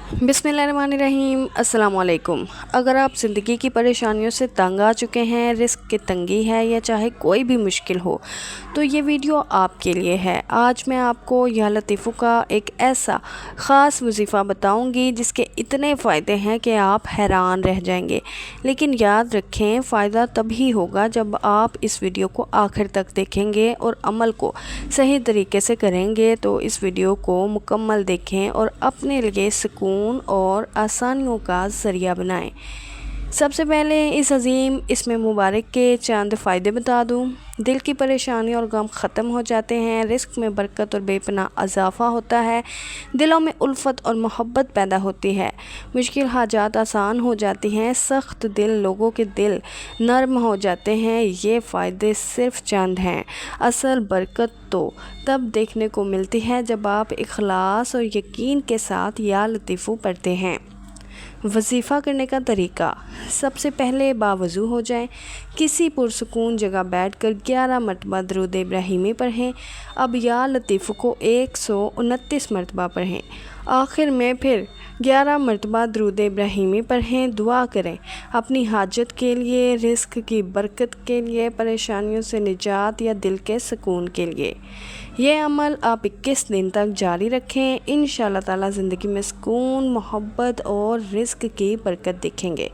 बिस्मिल्लाहिर्रहमानिर्रहीम। अस्सलाम वालेकुम। अगर आप ज़िंदगी की परेशानियों से तंग आ चुके हैं, रिस्क की तंगी है या चाहे कोई भी मुश्किल हो, तो ये वीडियो आपके लिए है। आज मैं आपको या लतीफ़ों का एक ऐसा ख़ास वजीफ़ा बताऊंगी जिसके इतने फ़ायदे हैं कि आप हैरान रह जाएंगे। लेकिन याद रखें, फ़ायदा तभी होगा जब आप इस वीडियो को आखिर तक देखेंगे और अमल को सही तरीके से करेंगे। तो इस वीडियो को मुकम्मल देखें और अपने लिए सुकून और आसानियों का ज़रिया बनाएं। सबसे पहले इस अजीम इसमें मुबारक के चंद फ़ायदे बता दूं। दिल की परेशानी और गम ख़त्म हो जाते हैं, रिस्क में बरकत और बेपनाह इजाफ़ा होता है, दिलों में उल्फत और मोहब्बत पैदा होती है, मुश्किल हाजात आसान हो जाती हैं, सख्त दिल लोगों के दिल नरम हो जाते हैं। ये फ़ायदे सिर्फ चंद हैं। असल बरकत तो तब देखने को मिलती है जब आप इखलास और यकीन के साथ या लतीफ़ू पढ़ते हैं। वजीफ़ा करने का तरीका। सबसे पहले बावज़ू हो जाएं, किसी पुरसुकून जगह बैठकर 11 मरतबा दरूद इब्राहिमी पढ़ें। अब या लतीफ़ को 129 मरतबा पढ़ें। आखिर में फिर 11 मरतबा दरूद इब्राहिमी पढ़ें। दुआ करें अपनी हाजत के लिए, रिस्क की बरकत के लिए, परेशानियों से निजात या दिल के सुकून के लिए। ये अमल आप 21 दिन तक जारी रखें। इंशाअल्लाह ताला ज़िंदगी में सुकून, मोहब्बत और रिस्क की बरकत देखेंगे।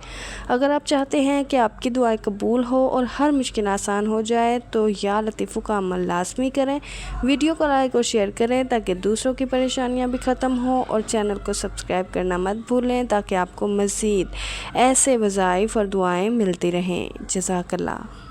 अगर आप चाहते हैं कि आपकी दुआएं कबूल हो और हर मुश्किल आसान हो जाए तो या लतीफ़ों का अमल लाजमी करें। वीडियो को लाइक और शेयर करें ताकि दूसरों की परेशानियां भी ख़त्म हो, और चैनल को सब्सक्राइब करना मत भूलें ताकि आपको मज़ीद ऐसे वज़ाइफ और दुआएं मिलती रहें। जज़ाकल्लाह।